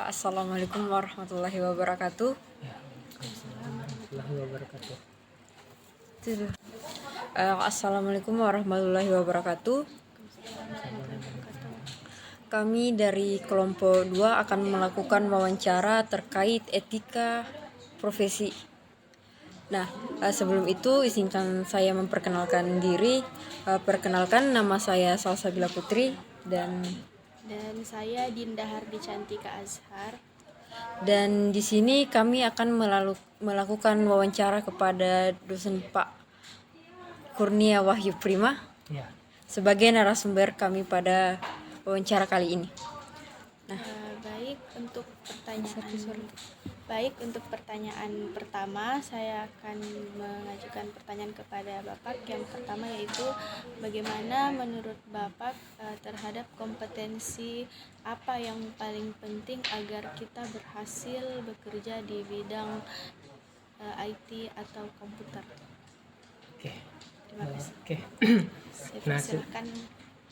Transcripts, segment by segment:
Assalamualaikum warahmatullahi wabarakatuh. Ya, Waalaikumsalam warahmatullahi wabarakatuh. Assalamualaikum warahmatullahi wabarakatuh. Kami dari kelompok 2 akan melakukan wawancara terkait etika profesi. Nah, sebelum itu izinkan saya memperkenalkan diri. Perkenalkan, nama saya Salsabila Putri dan saya Dinda Hardi Cantika Azhar. Dan di sini kami akan melakukan wawancara kepada dosen Pak Kurnia Wahyu Prima Ya, sebagai narasumber kami pada wawancara kali ini. Baik, untuk pertanyaan pertama, saya akan mengajukan pertanyaan kepada Bapak. Yang pertama yaitu bagaimana menurut Bapak terhadap kompetensi apa yang paling penting agar kita berhasil bekerja di bidang IT atau komputer? oke. Terima kasih. Oke. Saya silakan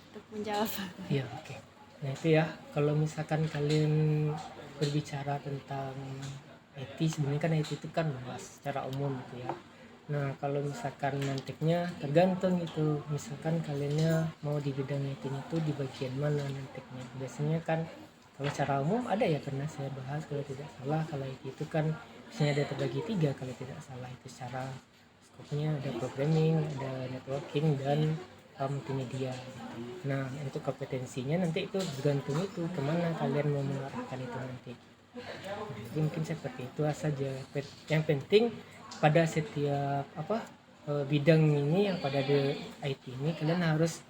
untuk menjawab. Iya, oke. Nah, itu ya, kalau misalkan kalian berbicara tentang IT, sebenarnya kan IT itu kan luas secara umum gitu ya. Nah, kalau misalkan nantinya tergantung itu, misalkan kaliannya mau di bidang IT-nya itu di bagian mana nantinya. Biasanya kan kalau secara umum ada ya, pernah saya bahas kalau tidak salah, kalau IT itu kan biasanya ada terbagi 3 kalau tidak salah, itu secara skopnya ada programming, ada networking, dan multimedia gitu. Nah, untuk kompetensinya nanti itu bergantung itu kemana kalian mau mengarahkan itu nanti. Nah, jadi mungkin seperti itu saja. Yang penting pada setiap bidang ini, yang pada di IT ini kalian harus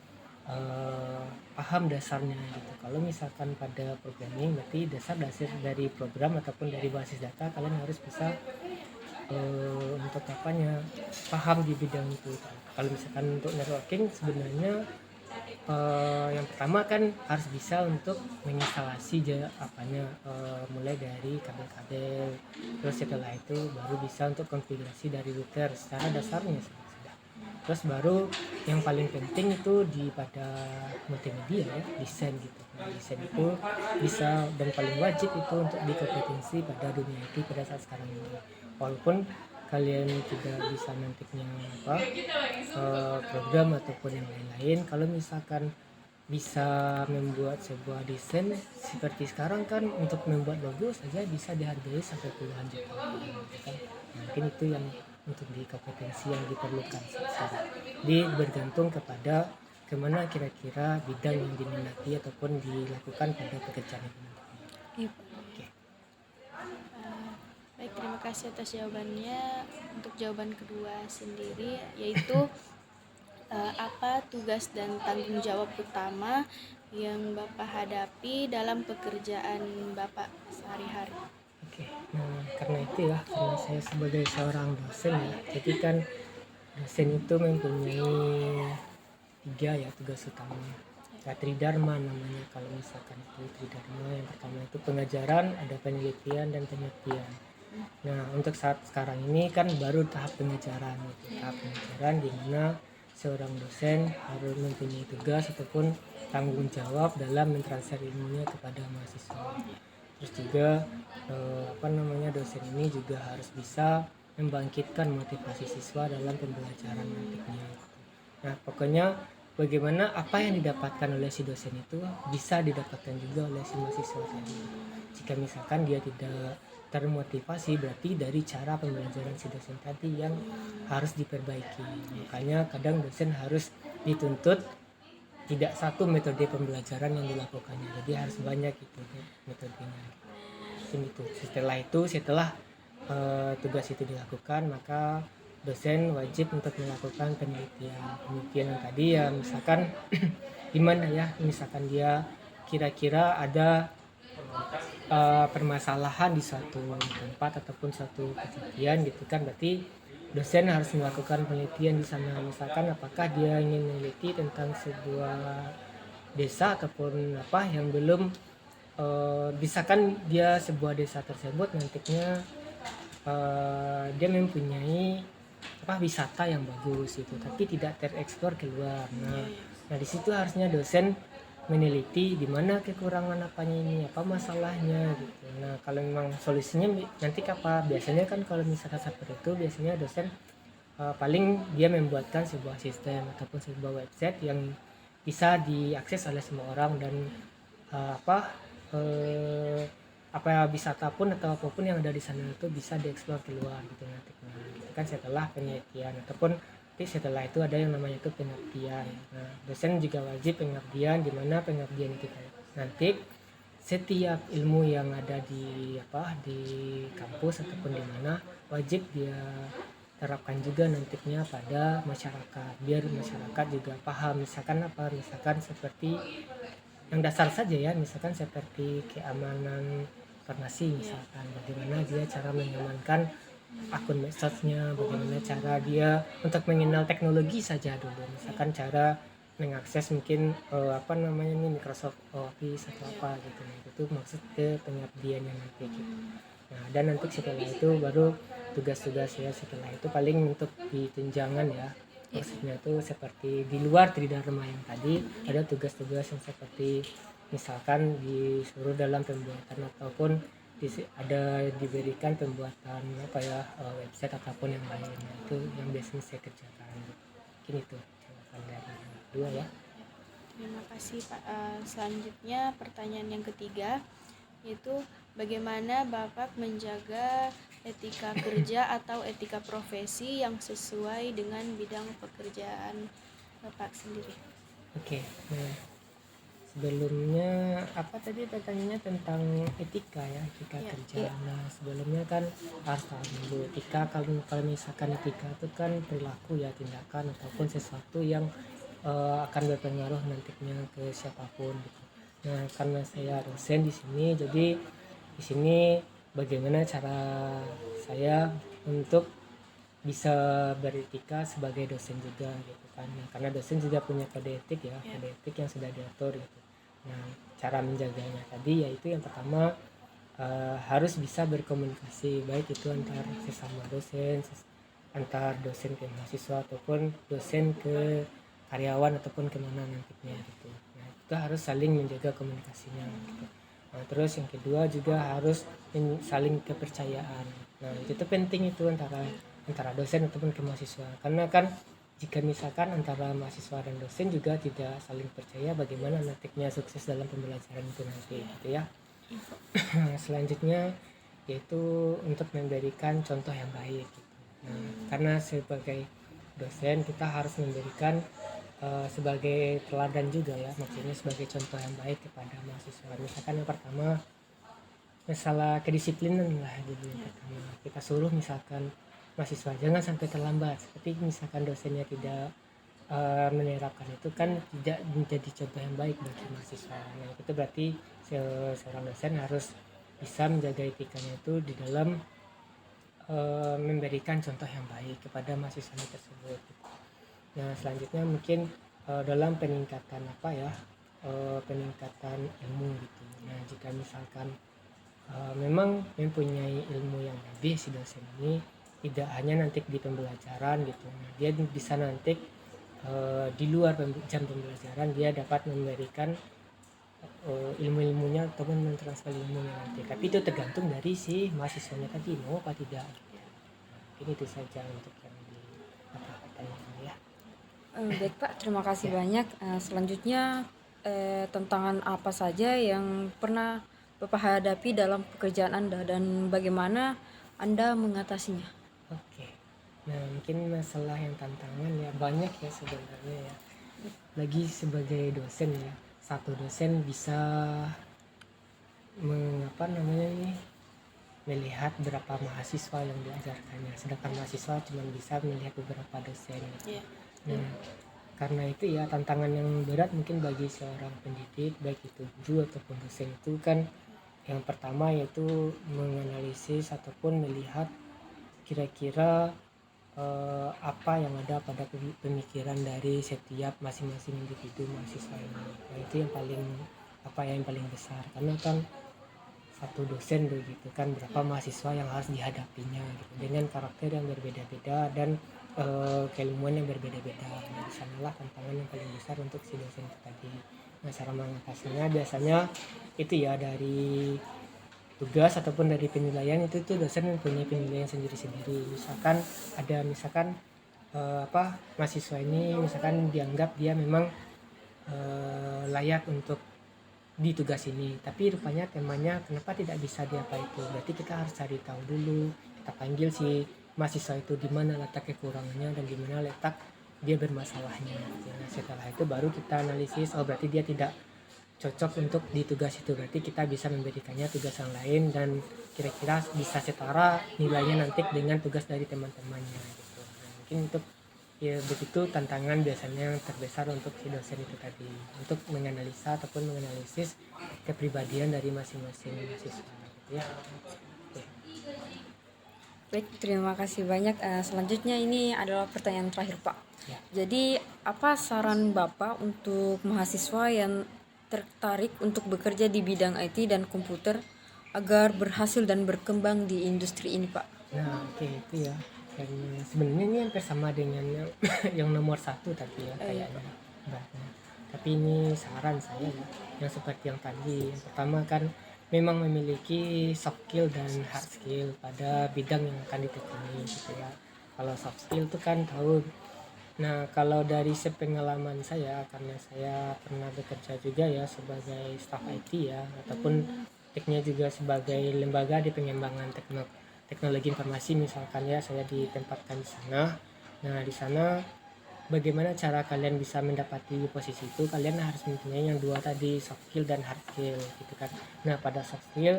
paham dasarnya gitu. Kalau misalkan pada programming berarti dasar-dasar dari program ataupun dari basis data kalian harus bisa untuk paham di bidang itu. Kalau misalkan untuk networking sebenarnya yang pertama kan harus bisa untuk menginstalasi mulai dari kabel-kabel, terus setelah itu baru bisa untuk konfigurasi dari router secara dasarnya sudah. Terus baru yang paling penting itu pada multimedia ya, desain gitu. Nah, desain itu bisa dan paling wajib itu untuk dikompetensi pada dunia IT pada saat sekarang ini. Walaupun kalian tidak bisa nantinya program ataupun yang lain-lain, kalau misalkan bisa membuat sebuah desain seperti sekarang kan, untuk membuat logo saja bisa dihargai sampai puluhan juta gitu kan. Mungkin itu yang untuk di kompetensi yang diperlukan sekarang. Jadi bergantung kepada kemana kira-kira bidang yang diminati ataupun dilakukan pada pekerjaan itu. Oke. Baik, terima kasih atas jawabannya. Untuk jawaban kedua sendiri yaitu apa tugas dan tanggung jawab utama yang Bapak hadapi dalam pekerjaan Bapak sehari-hari? Oke, nah karena itu ya, karena saya sebagai seorang dosen ya, jadi kan dosen itu mempunyai 3 ya tugas utamanya. Ya, Tridharma namanya kalau misalkan itu Tridharma. Yang pertama itu pengajaran, ada penelitian dan pengabdian. Nah, untuk saat sekarang ini kan baru tahap pengajaran gitu. Tahap pengajaran di mana seorang dosen harus mempunyai tugas ataupun tanggung jawab dalam mentransfer ilmunya kepada mahasiswa. Terus juga dosen ini juga harus bisa membangkitkan motivasi siswa dalam pembelajaran nantinya. Nah, pokoknya bagaimana apa yang didapatkan oleh si dosen itu bisa didapatkan juga oleh si mahasiswa tadi. Jika misalkan dia tidak termotivasi, berarti dari cara pembelajaran si dosen tadi yang harus diperbaiki. Makanya kadang dosen harus dituntut tidak satu metode pembelajaran yang dilakukannya, jadi harus banyak itu metodenya. Setelah tugas itu dilakukan, maka dosen wajib untuk melakukan penelitian yang tadi ya, misalkan gimana ya, misalkan dia kira-kira ada permasalahan di suatu tempat ataupun suatu kejadian gitu kan, berarti dosen harus melakukan penelitian di sana. Misalkan apakah dia ingin meneliti tentang sebuah desa ataupun yang belum misalkan dia sebuah desa tersebut nantinya dia mempunyai wisata yang bagus itu, tapi tidak tereksplor keluar. Nah di situ harusnya dosen meneliti di mana kekurangan apanya ini, apa masalahnya gitu. Nah kalau memang solusinya nanti apa, biasanya kan kalau misalkan seperti itu biasanya dosen paling dia membuatkan sebuah sistem ataupun sebuah website yang bisa diakses oleh semua orang, dan apa eh, apa wisata pun atau apapun yang ada di sana itu bisa dieksplor keluar gitu nantinya. Gitu kan setelah penelitian ataupun nanti setelah itu ada yang namanya itu pengabdian. Nah, dosen juga wajib pengabdian, di mana pengabdian kita nanti setiap ilmu yang ada di kampus ataupun di mana wajib dia terapkan juga nantinya pada masyarakat, biar masyarakat juga paham. Misalkan seperti yang dasar saja ya, misalkan seperti keamanan informasi, misalkan bagaimana dia cara mengamankan akun medsosnya, bagaimana cara dia untuk mengenal teknologi saja dulu, misalkan cara mengakses mungkin Microsoft Office atau apa gitu. Nah, itu maksud ke pengabdiannya nanti gitu. Nah, dan nanti setelah itu baru tugas-tugas ya, setelah itu paling untuk di tunjangan ya, maksudnya itu seperti di luar tridharma yang tadi ada tugas-tugas yang seperti misalkan disuruh dalam pembuatan ataupun ada diberikan pembuatan website ataupun yang lainnya, itu yang biasanya saya kerjakan. Mungkin itu jawaban dari dua ya. Terima kasih Pak. Selanjutnya pertanyaan yang ketiga, yaitu bagaimana Bapak menjaga etika kerja atau etika profesi yang sesuai dengan bidang pekerjaan Bapak sendiri. Oke, nah sebelumnya apa tadi pertanyaannya tentang etika ya, etika Iya, kerja. iya. Nah sebelumnya kan harus tahu dulu etika. Kalau misalkan etika itu kan perilaku ya, tindakan ataupun sesuatu yang akan berpengaruh nantinya ke siapapun gitu. Nah karena saya dosen di sini, jadi di sini bagaimana cara saya untuk bisa beretika sebagai dosen juga gitu kan. Nah, karena dosen juga punya kode etik ya, kode etik yang sudah diatur gitu. Nah cara menjaganya tadi yaitu yang pertama harus bisa berkomunikasi, baik itu antar sesama dosen, antar dosen ke mahasiswa ataupun dosen ke karyawan ataupun kemana nantinya gitu. Nah itu harus saling menjaga komunikasinya gitu. Nah, terus yang kedua juga harus saling kepercayaan. Nah itu penting itu antara dosen ataupun ke mahasiswa, karena kan jika misalkan antara mahasiswa dan dosen juga tidak saling percaya, bagaimana nantinya sukses dalam pembelajaran itu nanti gitu ya. Selanjutnya yaitu untuk memberikan contoh yang baik gitu. Nah, karena sebagai dosen kita harus memberikan sebagai teladan juga ya, maksudnya sebagai contoh yang baik kepada mahasiswa. Misalkan yang pertama masalah kedisiplinan lah gitu. Pertama kita suruh misalkan mahasiswa jangan sampai terlambat, seperti misalkan dosennya tidak menerapkan itu kan tidak menjadi contoh yang baik bagi mahasiswa. Nah itu berarti seorang dosen harus bisa menjaga etikanya itu di dalam memberikan contoh yang baik kepada mahasiswa tersebut. Nah selanjutnya mungkin dalam peningkatan peningkatan ilmu gitu. Nah jika misalkan memang mempunyai ilmu yang lebih, si dosen ini tidak hanya nanti di pembelajaran gitu. Nah, dia bisa nanti di luar jam pembelajaran dia dapat memberikan ilmu-ilmunya ataupun mentransfer ilmunya nanti. Tapi itu tergantung dari si mahasiswanya tadi mau apa tidak. Ini itu saja untuk yang di pertanyaan ya. Baik Pak, terima kasih banyak. Selanjutnya tantangan apa saja yang pernah Bapak hadapi dalam pekerjaan Anda dan bagaimana Anda mengatasinya? Oke. Nah mungkin masalah yang tantangan ya banyak ya sebenarnya ya. Lagi sebagai dosen ya, satu dosen bisa melihat berapa mahasiswa yang diajarkannya, sedangkan mahasiswa cuma bisa melihat beberapa dosen gitu. Nah karena itu ya tantangan yang berat mungkin bagi seorang pendidik, baik itu guru ataupun dosen, itu kan yang pertama yaitu menganalisis ataupun melihat kira-kira apa yang ada pada pemikiran dari setiap masing-masing individu mahasiswa ini. Nah, itu yang paling besar, karena kan satu dosen begitu kan berapa mahasiswa yang harus dihadapinya gitu, dengan karakter yang berbeda-beda dan keilmuan yang berbeda-beda. Nah, disanalah tantangan yang paling besar untuk si dosen itu tadi. Nah, cara mengatasinya biasanya itu ya dari tugas ataupun dari penilaian itu tuh dosen mempunyai penilaian sendiri-sendiri. Misalkan mahasiswa ini misalkan dianggap dia memang layak untuk di tugas ini, tapi rupanya temanya kenapa tidak bisa diapa itu, berarti kita harus cari tahu dulu, kita panggil si mahasiswa itu di mana letak kekurangannya dan di mana letak dia bermasalahnya. Nah, setelah itu baru kita analisis, oh berarti dia tidak cocok untuk di tugas itu, berarti kita bisa memberikannya tugas yang lain dan kira-kira bisa setara nilainya nanti dengan tugas dari teman-temannya gitu. Nah, mungkin untuk ya begitu tantangan biasanya yang terbesar untuk si dosen itu tadi, untuk menganalisa ataupun menganalisis kepribadian dari masing-masing mahasiswa gitu ya. Oke. Baik, terima kasih banyak. Selanjutnya ini adalah pertanyaan terakhir, Pak. Ya. Jadi, apa saran Bapak untuk mahasiswa yang tertarik untuk bekerja di bidang IT dan komputer agar berhasil dan berkembang di industri ini, Pak? Nah, oke itu ya. Dan sebenarnya ini hampir sama dengan yang nomor 1 tadi ya kayaknya bahasnya. Tapi ini saran saya ya, yang seperti yang tadi. Yang pertama kan memang memiliki soft skill dan hard skill pada bidang yang akan ditekuni gitu ya. Kalau soft skill itu kan tahu. Nah, kalau dari sepengalaman saya, karena saya pernah bekerja juga ya sebagai staf IT ya, ataupun tekniknya juga sebagai lembaga di pengembangan teknologi informasi misalkan ya, saya ditempatkan di sana. Nah, di sana bagaimana cara kalian bisa mendapati posisi itu, kalian harus mempunyai yang dua tadi, soft skill dan hard skill gitu kan. Nah, pada soft skill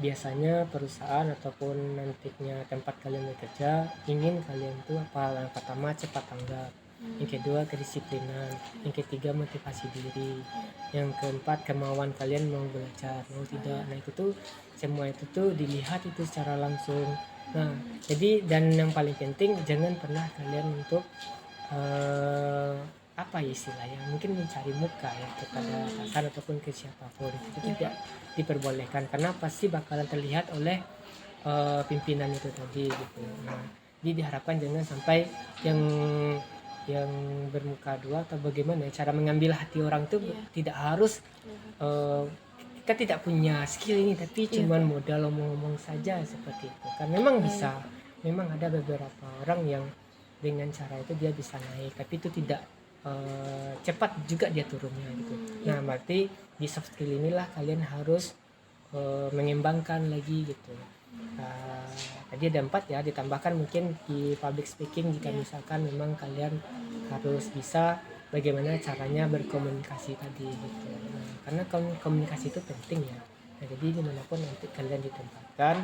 biasanya perusahaan ataupun nantinya tempat kalian bekerja ingin kalian itu apa, yang pertama cepat tanggap, yang kedua kedisiplinan, yang ketiga motivasi diri, yang keempat kemauan kalian mau belajar mau tidak. Nah, itu tuh semua itu tuh dilihat itu secara langsung. Nah, jadi dan yang paling penting jangan pernah kalian untuk apa ya istilahnya, mungkin mencari muka ya kepada atasan ataupun ke siapapun, itu tidak diperbolehkan karena pasti bakalan terlihat oleh pimpinan itu tadi gitu. Nah, jadi diharapkan jangan sampai yang bermuka dua atau bagaimana cara mengambil hati orang itu tidak harus kita tidak punya skill ini tapi cuman modal ngomong-ngomong saja seperti itu kan. Memang bisa, memang ada beberapa orang yang dengan cara itu dia bisa naik tapi itu tidak cepat juga dia turunnya gitu. Nah, berarti di soft skill inilah kalian harus mengembangkan lagi gitu. Tadi ada 4 ya, ditambahkan mungkin di public speaking jika misalkan memang kalian harus bisa bagaimana caranya berkomunikasi tadi gitu. Nah, karena komunikasi itu penting ya. Nah, jadi dimanapun nanti kalian ditempatkan,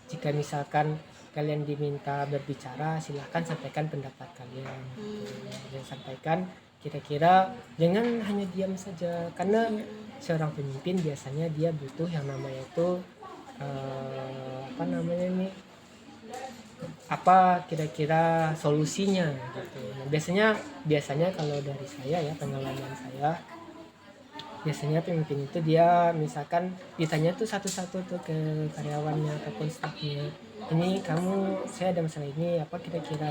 jika misalkan kalian diminta berbicara, silahkan sampaikan pendapat kalian gitu. Dan sampaikan kira-kira jangan hanya diam saja, karena seorang pemimpin biasanya dia butuh yang namanya itu apa kira-kira solusinya gitu. Nah, biasanya kalau dari saya ya, pengalaman saya, biasanya pemimpin itu dia misalkan ditanya tuh satu-satu tuh ke karyawannya ataupun stafnya, ini saya ada masalah ini, apa kira-kira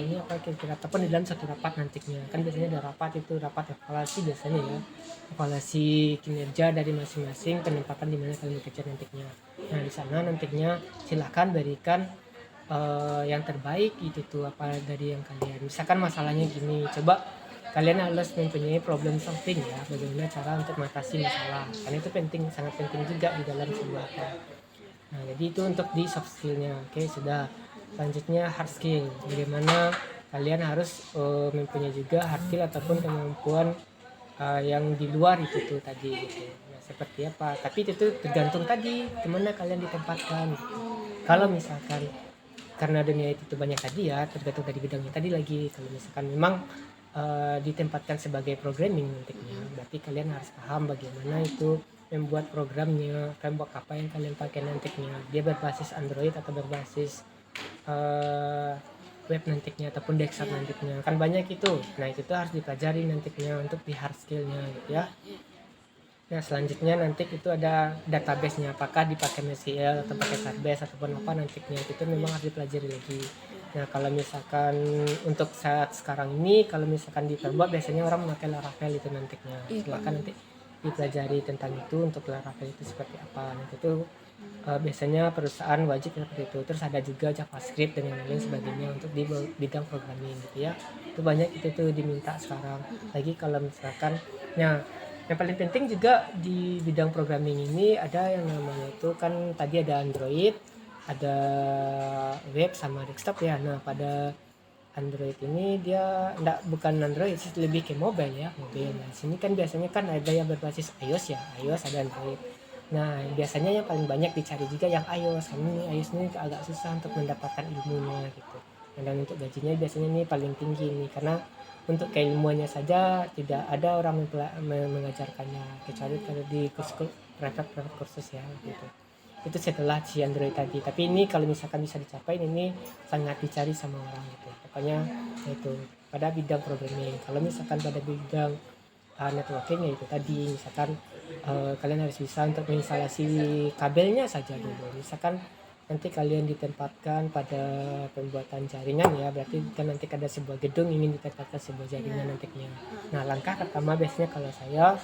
ataupun di dalam satu rapat nantinya kan biasanya ada rapat evaluasi biasanya ya, evaluasi kinerja dari masing-masing penempatan di mana kalian bekerja nantinya. Nah, di sana nantinya silakan berikan yang terbaik itu tuh apa dari yang kalian, misalkan masalahnya gini, coba kalian harus mempunyai problem solving ya, bagaimana cara untuk mengatasi masalah, karena itu penting, sangat penting juga di dalam sebuah hal. Nah, jadi itu untuk di soft skillnya. Oke, sudah. Selanjutnya hard skill, bagaimana kalian harus mempunyai juga hard skill ataupun kemampuan yang di luar itu tuh tadi gitu. Nah, seperti apa, tapi itu tuh tergantung tadi kemana kalian ditempatkan. Kalau misalkan karena dunia itu banyak tadi ya, tergantung dari bidangnya tadi lagi. Kalau misalkan memang ditempatkan sebagai programming nantinya, berarti kalian harus paham bagaimana itu membuat programnya, framework apa yang kalian pakai nantinya, dia berbasis Android atau berbasis web nantinya ataupun desktop nantinya, kan banyak itu. Nah, itu tuh harus dipelajari nantinya untuk di hard skillnya gitu ya. Nah, selanjutnya nanti itu ada database-nya, apakah dipakai MySQL atau pakai Sybase ataupun apa nantinya, itu memang harus dipelajari lagi. Nah, kalau misalkan untuk saat sekarang ini, kalau misalkan di Terbuat biasanya orang memakai Laravel itu nantinya. Silakan nanti dipelajari tentang itu untuk Laravel itu seperti apa. Nah itu biasanya perusahaan wajib seperti itu. Terus ada juga JavaScript dan yang lain sebagainya untuk di bidang programming gitu ya. Itu banyak itu tuh diminta sekarang. Lagi kalau misalkan, nah yang paling penting juga di bidang programming ini ada yang namanya itu kan tadi ada Android, ada web sama desktop ya. Nah pada Android ini dia bukan Android sih, lebih ke mobile ya, mobile. Nah, sini kan biasanya kan ada yang berbasis iOS ya, iOS ada Android. Nah, biasanya yang paling banyak dicari juga yang iOS. Karena ini iOS ini agak susah untuk mendapatkan ilmunya gitu. Dan untuk gajinya biasanya ini paling tinggi nih karena untuk keilmuannya saja tidak ada orang mengajarkannya kecuali kalau di kursus private kursus ya gitu. Itu setelah si Android tadi, tapi ini kalau misalkan bisa dicapai ini sangat dicari sama orang gitu. Pokoknya itu pada bidang programming. Kalau misalkan pada bidang networking ya itu tadi misalkan kalian harus bisa untuk menginstalasi kabelnya saja dulu. Misalkan nanti kalian ditempatkan pada pembuatan jaringan ya, berarti kan nanti ada sebuah gedung ingin ditempatkan sebuah jaringan nantinya. Nah langkah pertama biasanya kalau saya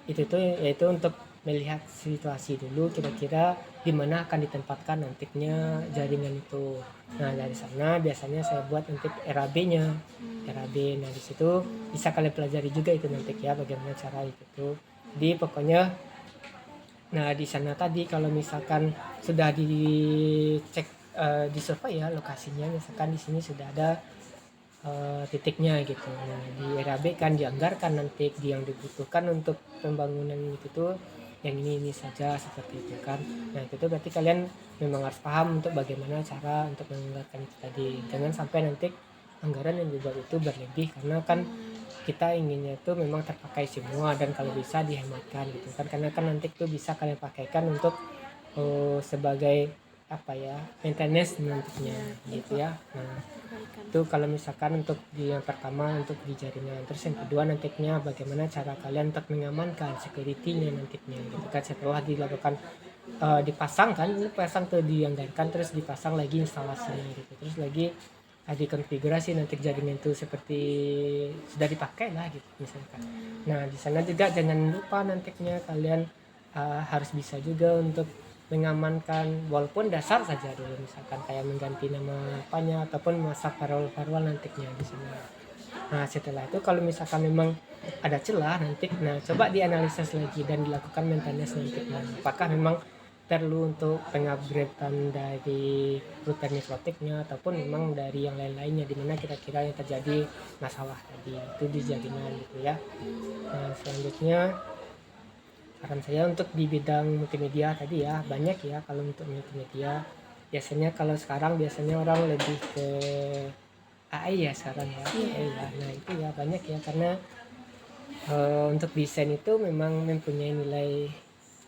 itu tuh yaitu untuk melihat situasi dulu kira-kira di mana akan ditempatkan nantinya jaringan itu. Nah dari sana biasanya saya buat nanti RAB-nya, RAB. Nah di situ bisa kalian pelajari juga itu nanti ya bagaimana cara itu. Di pokoknya, nah di sana tadi kalau misalkan sudah dicek di survei ya lokasinya, misalkan di sini sudah ada titiknya gitu. Nah di RAB kan dianggarkan nanti yang dibutuhkan untuk pembangunan itu tuh yang ini saja seperti itu kan. Nah itu berarti kalian memang harus paham untuk bagaimana cara untuk menganggarkan itu tadi. Jangan sampai nanti anggaran yang dibuat itu berlebih karena kan kita inginnya itu memang terpakai semua dan kalau bisa dihematkan gitu kan, karena kan nanti itu bisa kalian pakaikan untuk sebagai apa ya maintenance nantinya gitu ya. Nah itu kalau misalkan untuk di yang pertama untuk di jaringan, terus yang kedua nantinya bagaimana cara kalian untuk mengamankan security-nya nantinya gitu kan setelah dilakukan dipasang kan, ini pasang tuh dianggarkan terus dipasang lagi instalasinya gitu, terus lagi dikonfigurasi nanti jaringan itu seperti sudah dipakai lah gitu misalkan. Nah di sana juga jangan lupa nantinya kalian harus bisa juga untuk mengamankan walaupun dasar saja dulu, misalkan kayak mengganti nama apanya ataupun masa firewall nantinya di sana. Nah setelah itu kalau misalkan memang ada celah nanti, nah coba dianalisis lagi dan dilakukan maintenance nanti. Nah, apakah memang perlu untuk pengupgradean dari router networknya ataupun memang dari yang lain-lainnya di mana kira-kira yang terjadi masalah tadi itu di jaringan gitu ya. Nah selanjutnya saran saya untuk di bidang multimedia tadi ya banyak ya. Kalau untuk multimedia biasanya kalau sekarang biasanya orang lebih ke AI ya sekarang ya, AI ya. Nah itu ya banyak ya karena untuk desain itu memang mempunyai nilai,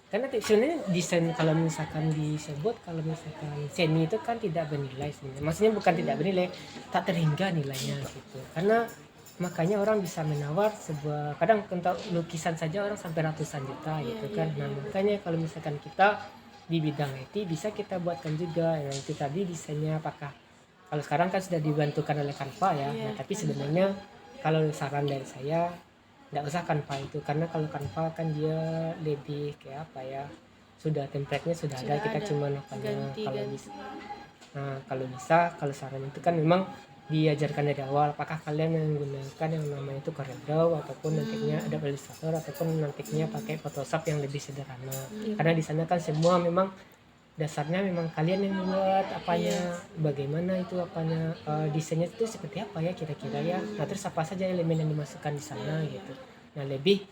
karena sebenarnya desain kalau misalkan disebut kalau misalkan seni itu kan tidak bernilai sebenarnya, maksudnya bukan tidak bernilai, tak terhingga nilainya gitu. Karena makanya orang bisa menawar sebuah, kadang untuk lukisan saja orang sampai ratusan juta gitu kan. Nah makanya kalau misalkan kita di bidang IT bisa kita buatkan juga yang itu tadi desainnya, apakah kalau sekarang kan sudah dibantukan oleh Canva ya. Nah tapi sebenarnya kalau saran dari saya nggak usah Canva itu, karena kalau Canva kan dia lebih kayak apa ya, sudah template-nya sudah ada, kita cuma apanya kalau bisa. Nah kalau saran itu kan memang diajarkan dari awal, apakah kalian menggunakan yang namanya itu CorelDRAW ataupun nantinya ada Illustrator ataupun nantinya pakai Photoshop yang lebih sederhana. Karena di sana kan semua memang dasarnya memang kalian yang membuat apanya, bagaimana itu apanya, desainnya itu seperti apa ya kira-kira ya. Nah terus apa saja elemen yang dimasukkan di sana gitu. Nah lebih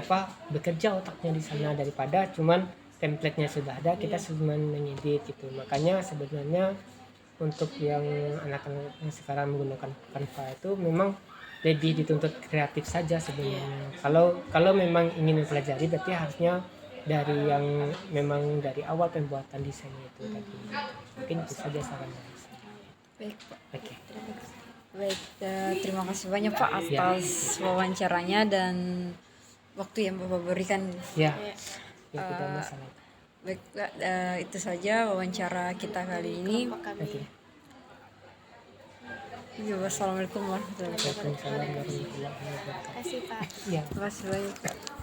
apa bekerja otaknya di sana daripada cuman template-nya sudah ada kita cuma mengedit gitu. Makanya sebenarnya untuk yang anak-anak yang sekarang menggunakan Canva itu memang lebih dituntut kreatif saja sebenarnya. Kalau memang ingin mempelajari berarti harusnya dari yang memang dari awal pembuatan desainnya itu tadi. Mungkin itu saja saran dari saya. Baik Pak. Oke. Baik, terima kasih banyak Pak atas wawancaranya dan waktu yang Bapak berikan. Ya tidak masalah. Baik Pak, itu saja wawancara kita kali ini. Oke. Wassalamualaikum warahmatullahi wabarakatuh. Waalaikumsalam warahmatullahi wabarakatuh. Terima kasih Pak. Ya. Terima kasih banyak Pak.